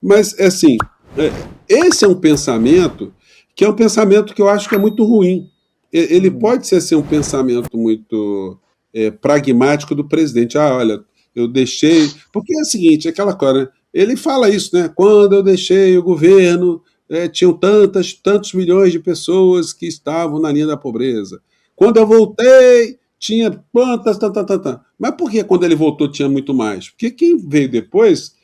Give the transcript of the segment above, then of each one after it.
Mas, assim, esse é um pensamento que eu acho que é muito ruim. Ele pode ser assim, um pensamento muito pragmático do presidente. Ah, olha, eu deixei. Porque é o seguinte, é aquela coisa, né? Ele fala isso, né? Quando eu deixei o governo, tinham tantos milhões de pessoas que estavam na linha da pobreza. Quando eu voltei, tinha quantas, Mas por que quando ele voltou tinha muito mais? Porque quem veio depois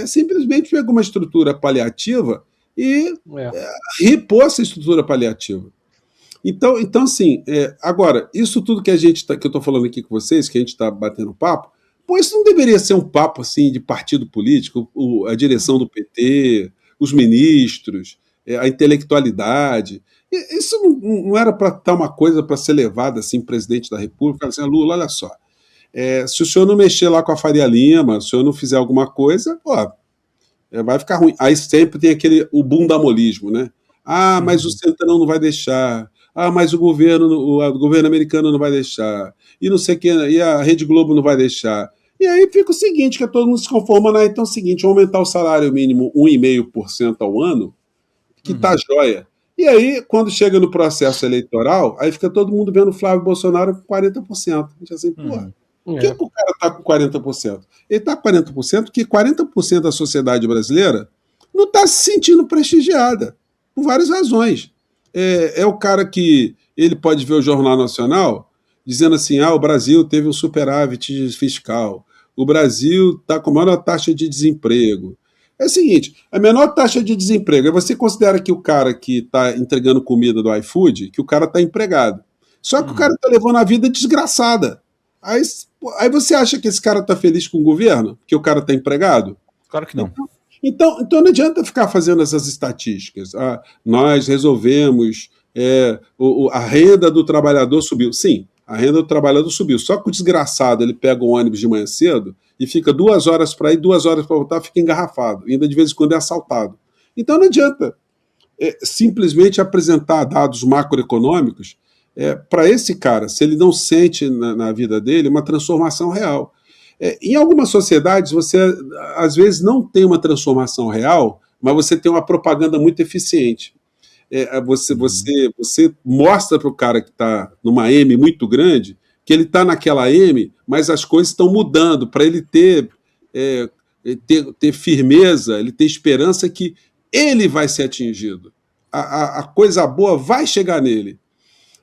simplesmente pegou uma estrutura paliativa e É. ripou essa estrutura paliativa. Então assim, agora, isso tudo que que eu estou falando aqui com vocês, que a gente está batendo papo, pô, isso não deveria ser um papo assim de partido político, a direção do PT, os ministros, a intelectualidade. Isso não era para estar uma coisa para ser levada assim, presidente da República, assim, Lula, olha só, se o senhor não mexer lá com a Faria Lima, se o senhor não fizer alguma coisa, pô, vai ficar ruim. Aí sempre tem o bundamolismo, né? Ah, mas o Centrão não vai deixar. Ah, mas o governo americano não vai deixar. E não sei o que, e a Rede Globo não vai deixar. E aí fica o seguinte, que todo mundo se conforma, né? Então é o seguinte, aumentar o salário mínimo 1,5% ao ano, que tá joia. E aí, quando chega no processo eleitoral, aí fica todo mundo vendo o Flávio Bolsonaro com 40%. A gente assim, porra, por que o cara está com 40%? Ele está com 40% porque 40% da sociedade brasileira não está se sentindo prestigiada, por várias razões. É o cara que ele pode ver o Jornal Nacional dizendo assim, o Brasil teve um superávit fiscal, o Brasil está com a maior taxa de desemprego. É o seguinte, a menor taxa de desemprego, você considera que o cara que está entregando comida do iFood, que o cara está empregado. Só que o cara está levando a vida desgraçada. Aí você acha que esse cara está feliz com o governo? Que o cara está empregado? Claro que não. Então não adianta ficar fazendo essas estatísticas. Nós resolvemos, a renda do trabalhador subiu. Sim, a renda do trabalhador subiu. Só que o desgraçado, ele pega o ônibus de manhã cedo e fica 2 horas para ir, 2 horas para voltar, fica engarrafado. E ainda de vez em quando é assaltado. Então não adianta simplesmente apresentar dados macroeconômicos para esse cara, se ele não sente na vida dele uma transformação real. Em algumas sociedades, você às vezes não tem uma transformação real, mas você tem uma propaganda muito eficiente. Você mostra para o cara que está numa M muito grande que ele está naquela M, mas as coisas estão mudando, para ele ter firmeza, ele ter esperança que ele vai ser atingido. A coisa boa vai chegar nele.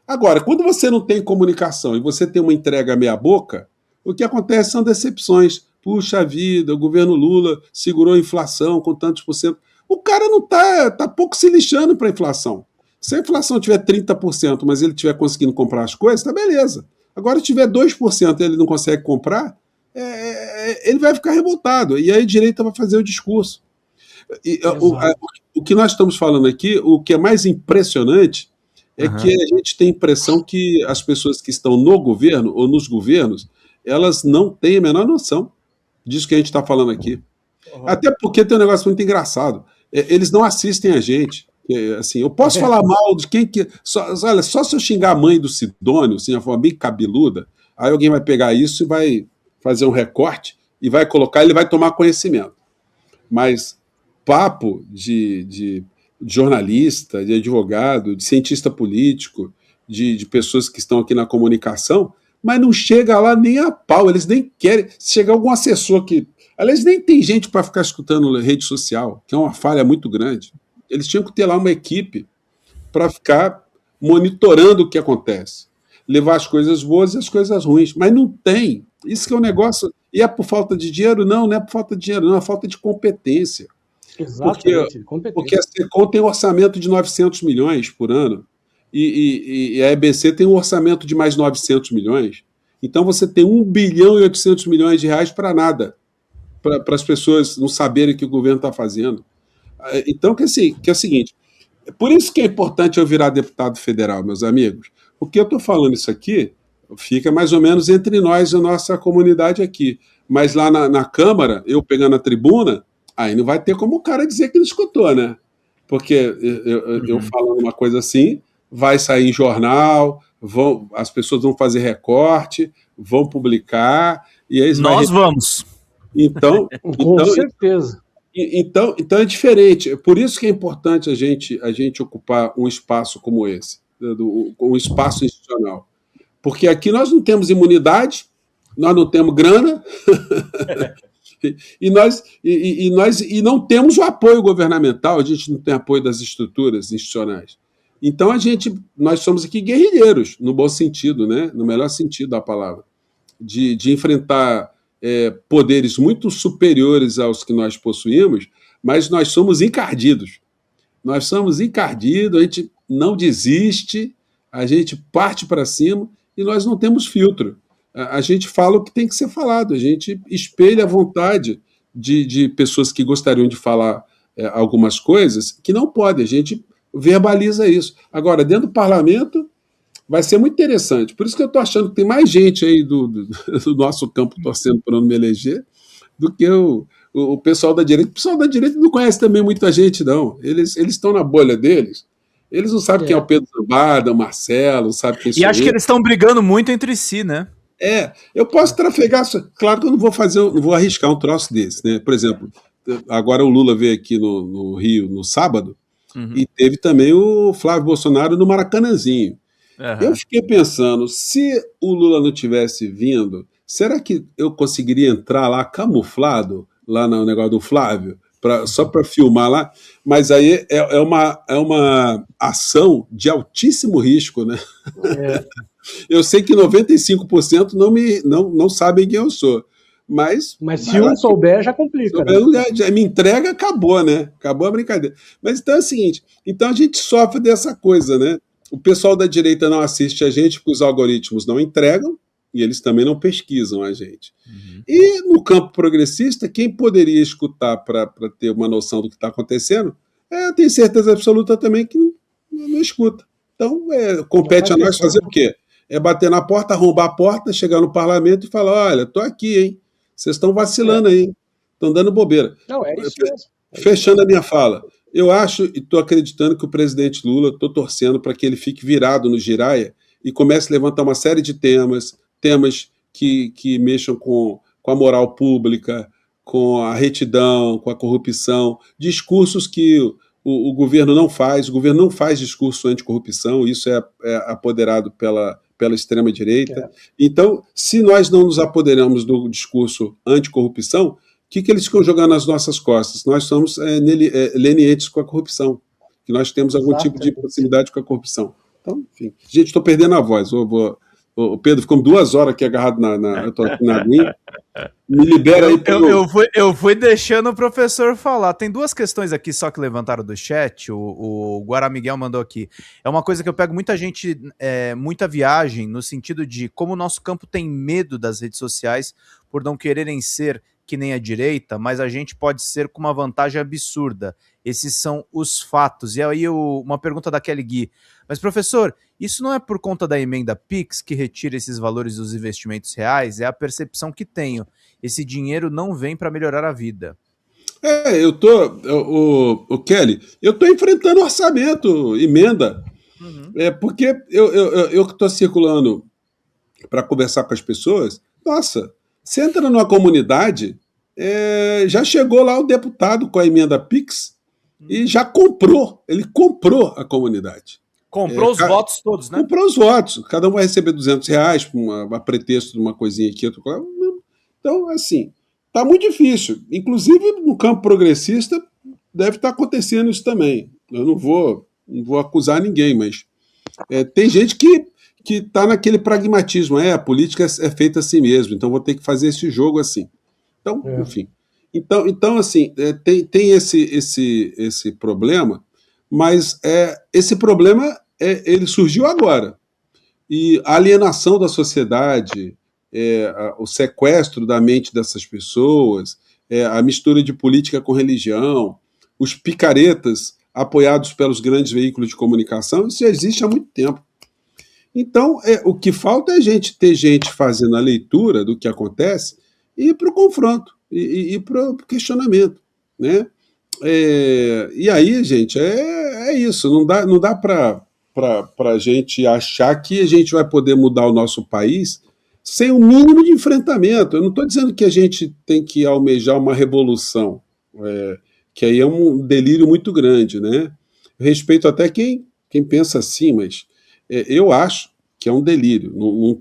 Agora, quando você não tem comunicação e você tem uma entrega meia-boca, o que acontece são decepções. Puxa vida, o governo Lula segurou a inflação com tantos por cento. O cara não tá pouco se lixando para a inflação. Se a inflação tiver 30%, mas ele estiver conseguindo comprar as coisas, tá beleza. Agora, se tiver 2% e ele não consegue comprar, ele vai ficar revoltado. E aí a direita vai fazer o discurso. O que nós estamos falando aqui, o que é mais impressionante é que a gente tem a impressão que as pessoas que estão no governo ou nos governos, elas não têm a menor noção disso que a gente está falando aqui. Até porque tem um negócio muito engraçado. Eles não assistem a gente. Assim, eu posso falar mal de quem que. Olha, só se eu xingar a mãe do Sidônio, assim, de uma forma bem cabeluda, aí alguém vai pegar isso e vai fazer um recorte e vai colocar, ele vai tomar conhecimento. Mas papo de jornalista, de advogado, de cientista político, de pessoas que estão aqui na comunicação, mas não chega lá nem a pau, eles nem querem. Se chegar algum assessor que. Aliás, nem tem gente para ficar escutando rede social, que é uma falha muito grande. Eles tinham que ter lá uma equipe para ficar monitorando o que acontece. Levar as coisas boas e as coisas ruins. Mas não tem. Isso que é um negócio. E é por falta de dinheiro? Não é por falta de dinheiro, não, é falta de competência. Exatamente, Porque a SECOM tem um orçamento de 900 milhões por ano e a EBC tem um orçamento de mais 900 milhões. Então você tem 1 bilhão e 800 milhões de reais para nada, para as pessoas não saberem o que o governo está fazendo. Então, que é o seguinte, por isso que é importante eu virar deputado federal, meus amigos, porque eu estou falando isso aqui, fica mais ou menos entre nós e a nossa comunidade aqui. Mas lá na Câmara, eu pegando a tribuna, aí não vai ter como o cara dizer que não escutou, né? Porque eu falando uma coisa assim, vai sair em jornal, as pessoas vão fazer recorte, vão publicar, e aí Nós vamos. Então, com certeza. Então é diferente. Por isso que é importante a gente ocupar um espaço como esse, um espaço institucional. Porque aqui nós não temos imunidade, nós não temos grana, e não temos o apoio governamental, a gente não tem apoio das estruturas institucionais. Então nós somos aqui guerrilheiros, no bom sentido, né? No melhor sentido da palavra, de enfrentar poderes muito superiores aos que nós possuímos, mas nós somos encardidos. Nós somos encardidos, a gente não desiste, a gente parte para cima e nós não temos filtro. A gente fala o que tem que ser falado, a gente espelha a vontade de pessoas que gostariam de falar algumas coisas que não podem, a gente verbaliza isso. Agora, dentro do parlamento, vai ser muito interessante. Por isso que eu estou achando que tem mais gente aí do nosso campo torcendo para não me eleger do que o pessoal da direita. O pessoal da direita não conhece também muita gente, não. Eles estão na bolha deles. Eles não sabem quem é o Pedro Zambada, o Marcelo, não sabem quem sou eu. E acho que eles estão brigando muito entre si, né? Eu posso trafegar. Claro que eu não vou arriscar um troço desse, né? Por exemplo, agora o Lula veio aqui no Rio no sábado, e teve também o Flávio Bolsonaro no Maracanãzinho. Eu fiquei pensando, se o Lula não tivesse vindo, será que eu conseguiria entrar lá camuflado, lá no negócio do Flávio, só para filmar lá? Mas aí é uma ação de altíssimo risco, né? Eu sei que 95% não sabem quem eu sou. Mas se um souber, já complica. Né? Me entrega, acabou, né? Acabou a brincadeira. Mas então é o seguinte, então a gente sofre dessa coisa, né? O pessoal da direita não assiste a gente porque os algoritmos não entregam e eles também não pesquisam a gente. E no campo progressista, quem poderia escutar para ter uma noção do que está acontecendo, eu tenho certeza absoluta também que não escuta. Então, compete a nós fazer o quê? É bater na porta, arrombar a porta, chegar no parlamento e falar, olha, estou aqui, hein? Vocês estão vacilando aí, estão dando bobeira. Não, é isso mesmo. Fechando a minha fala, eu acho e estou acreditando que o presidente Lula, estou torcendo para que ele fique virado no giraia e comece a levantar uma série de temas que mexam com a moral pública, com a retidão, com a corrupção, discursos que o governo não faz. O governo não faz discurso anticorrupção, isso é apoderado pela extrema-direita. Então, se nós não nos apoderamos do discurso anticorrupção, o que eles ficam jogando nas nossas costas? Nós somos lenientes com a corrupção, que nós temos algum tipo de proximidade com a corrupção. Então, enfim. Gente, estou perdendo a voz. O Pedro ficou 2 horas aqui agarrado eu estou aqui na aguinha. Me libera aí. Eu fui deixando o professor falar. Tem 2 questões aqui só que levantaram do chat. O Guará Miguel mandou aqui. É uma coisa que eu pego muita gente, muita viagem, no sentido de como o nosso campo tem medo das redes sociais por não quererem ser que nem a direita, mas a gente pode ser com uma vantagem absurda. Esses são os fatos. E aí uma pergunta da Kelly Gui. Mas, professor, isso não é por conta da emenda PIX que retira esses valores dos investimentos reais? É a percepção que tenho. Esse dinheiro não vem para melhorar a vida. Kelly, eu estou enfrentando orçamento, emenda. Porque eu que estou circulando para conversar com as pessoas, nossa, você entra numa comunidade, já chegou lá o deputado com a emenda PIX e já ele comprou a comunidade. Comprou os votos todos, né? Comprou os votos. Cada um vai receber R$200 a pretexto de uma coisinha aqui. Então, assim, está muito difícil. Inclusive, no campo progressista, deve estar acontecendo isso também. Eu não vou acusar ninguém, mas tem gente que está naquele pragmatismo. A política é feita assim mesmo, então vou ter que fazer esse jogo assim. Então, enfim. Então assim, tem esse problema, mas esse problema ele surgiu agora. E a alienação da sociedade, o sequestro da mente dessas pessoas, a mistura de política com religião, os picaretas apoiados pelos grandes veículos de comunicação, isso já existe há muito tempo. Então, o que falta é ter gente fazendo a leitura do que acontece e ir para o confronto, e para o questionamento, né? E aí, gente, é isso. Não dá para a gente achar que a gente vai poder mudar o nosso país sem o mínimo de enfrentamento. Eu não estou dizendo que a gente tem que almejar uma revolução. que aí é um delírio muito grande, né? Eu respeito até quem pensa assim, mas eu acho que é um delírio.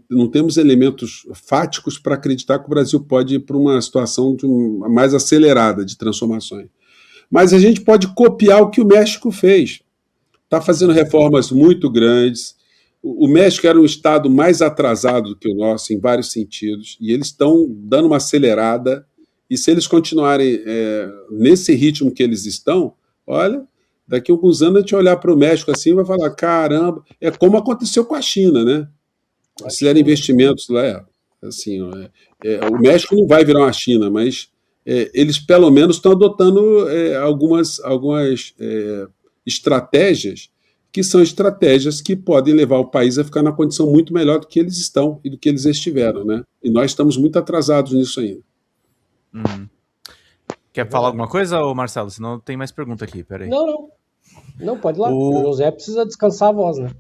Não temos elementos fáticos para acreditar que o Brasil pode ir para uma situação mais acelerada de transformações. Mas a gente pode copiar o que o México fez. Está fazendo reformas muito grandes. O México era um estado mais atrasado do que o nosso, em vários sentidos, e eles estão dando uma acelerada. E se eles continuarem nesse ritmo que eles estão, olha, daqui a alguns anos a gente olhar para o México assim e vai falar, caramba, é como aconteceu com a China, né? Eles fizeram investimentos lá, assim, o México não vai virar uma China, mas eles pelo menos estão adotando algumas estratégias que são estratégias que podem levar o país a ficar na condição muito melhor do que eles estão e do que eles estiveram, né? E nós estamos muito atrasados nisso ainda. Quer falar alguma coisa, ô Marcelo? Senão tem mais pergunta aqui, peraí. Não, pode ir lá. O José precisa descansar a voz, né?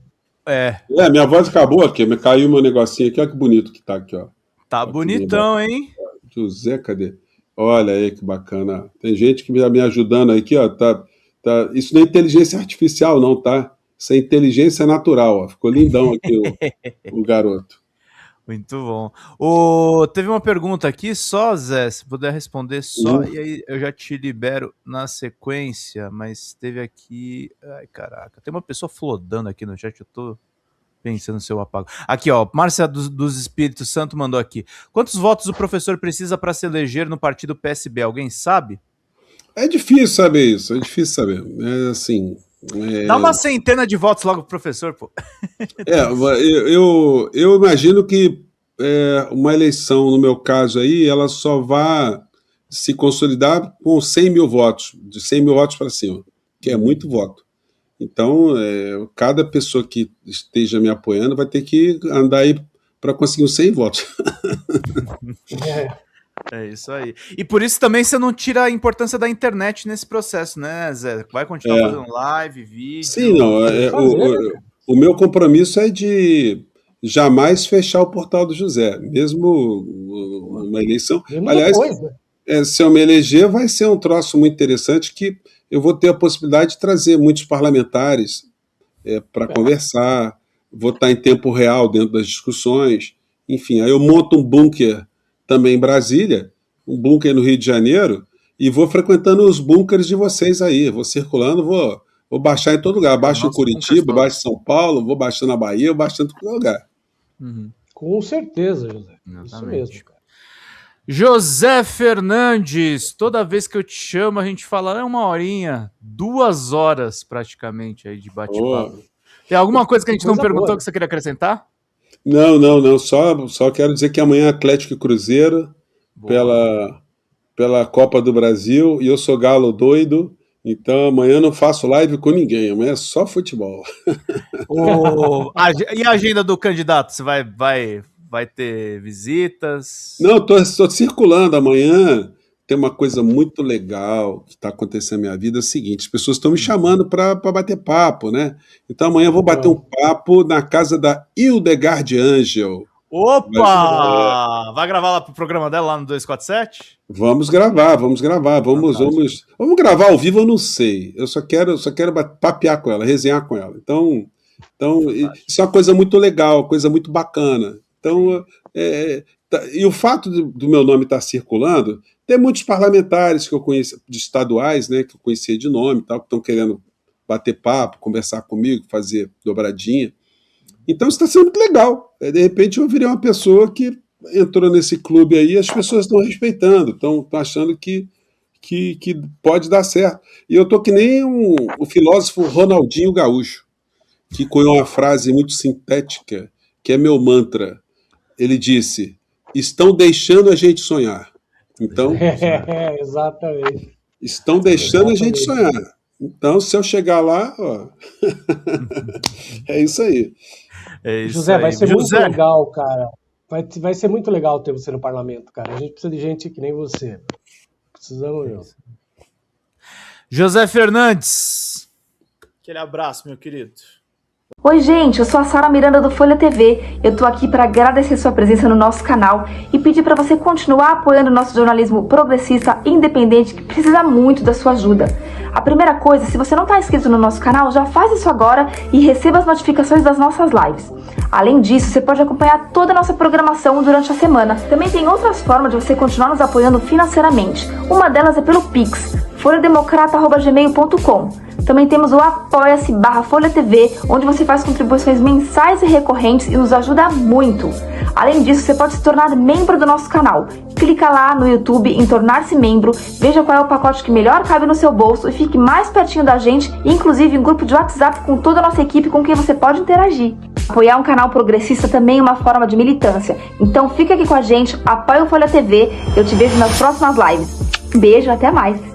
Minha voz acabou aqui, me caiu meu negocinho aqui, olha que bonito que tá aqui, ó. Tá bonitão, hein? José, cadê? Olha aí que bacana. Tem gente que me ajudando aqui, ó. Isso não é inteligência artificial, não, tá? Isso é inteligência natural, ó. Ficou lindão aqui o garoto. Muito bom. Teve uma pergunta aqui só, Zé, se puder responder só, e aí eu já te libero na sequência, mas teve aqui... Ai, caraca, tem uma pessoa flodando aqui no chat, eu tô pensando se eu apago. Aqui, ó, Márcia dos Espíritos Santo mandou aqui. Quantos votos o professor precisa para se eleger no partido PSB? Alguém sabe? É difícil saber isso, é difícil saber. É assim... Dá uma centena de votos logo pro professor, pô. Eu imagino que uma eleição, no meu caso aí, ela só vai se consolidar com 100 mil votos, de 100 mil votos para cima, que é muito voto. Então, cada pessoa que esteja me apoiando vai ter que andar aí para conseguir uns 100 votos. É isso aí. E por isso também você não tira a importância da internet nesse processo, né, Zé? Vai continuar fazendo live, vídeo... Sim, não. O meu compromisso é de jamais fechar o portal do José, mesmo uma eleição. Aliás, se eu me eleger, vai ser um troço muito interessante que eu vou ter a possibilidade de trazer muitos parlamentares para conversar, vou estar em tempo real dentro das discussões. Enfim, aí eu monto um bunker também em Brasília, um bunker no Rio de Janeiro, e vou frequentando os bunkers de vocês aí, vou circulando, vou baixar em todo lugar, baixo em Curitiba, baixo em São Paulo, vou baixando na Bahia, vou baixando em todo lugar. Com certeza, José. Exatamente. Isso mesmo, cara. José Fernandes, toda vez que eu te chamo, a gente fala 1 horinha, 2 horas praticamente aí de bate-papo. Tem alguma coisa que a gente não perguntou que você queria acrescentar? Não. Só quero dizer que amanhã é Atlético e Cruzeiro pela Copa do Brasil, e eu sou galo doido, então amanhã não faço live com ninguém, amanhã é só futebol. E a agenda do candidato? Você vai ter visitas? Não, estou circulando amanhã. Tem uma coisa muito legal que está acontecendo na minha vida, é o seguinte, as pessoas estão me chamando para bater papo, né? Então amanhã eu vou bater um papo na casa da Hildegard Angel. Opa! Vai gravar lá pro programa dela, lá no 247? Vamos gravar. Vamos gravar ao vivo, eu não sei. Eu só quero papear com ela, resenhar com ela. Então isso é uma coisa muito legal, uma coisa muito bacana. Então, e o fato do meu nome estar circulando, tem muitos parlamentares que eu conheço, de estaduais, né, que eu conhecia de nome, tal, que estão querendo bater papo, conversar comigo, fazer dobradinha. Então isso está sendo muito legal. De repente eu virei uma pessoa que entrou nesse clube aí e as pessoas estão respeitando, estão achando que pode dar certo. E eu estou que nem o filósofo Ronaldinho Gaúcho, que cunhou uma frase muito sintética, que é meu mantra. Ele disse: estão deixando a gente sonhar. Então, exatamente. Estão deixando a gente sonhar. Então, se eu chegar lá, ó, é isso aí. José, vai ser muito legal, cara. Vai ser muito legal ter você no parlamento, cara. A gente precisa de gente que nem você. Precisamos mesmo. José Fernandes. Aquele abraço, meu querido. Oi gente, eu sou a Sara Miranda do Folha TV. Eu tô aqui para agradecer sua presença no nosso canal e pedir para você continuar apoiando o nosso jornalismo progressista e independente, que precisa muito da sua ajuda. A primeira coisa, se você não está inscrito no nosso canal, já faz isso agora e receba as notificações das nossas lives. Além disso, você pode acompanhar toda a nossa programação durante a semana. Também tem outras formas de você continuar nos apoiando financeiramente. Uma delas é pelo Pix, folhademocrata@gmail.com. Também temos o apoia-se/Folha TV, onde você faz contribuições mensais e recorrentes e nos ajuda muito. Além disso, você pode se tornar membro do nosso canal. Clica lá no YouTube em tornar-se membro, veja qual é o pacote que melhor cabe no seu bolso e fique mais pertinho da gente, inclusive em grupo de WhatsApp com toda a nossa equipe com quem você pode interagir. Apoiar um canal progressista também é uma forma de militância. Então fica aqui com a gente, apoia o Folha TV, eu te vejo nas próximas lives. Beijo, até mais!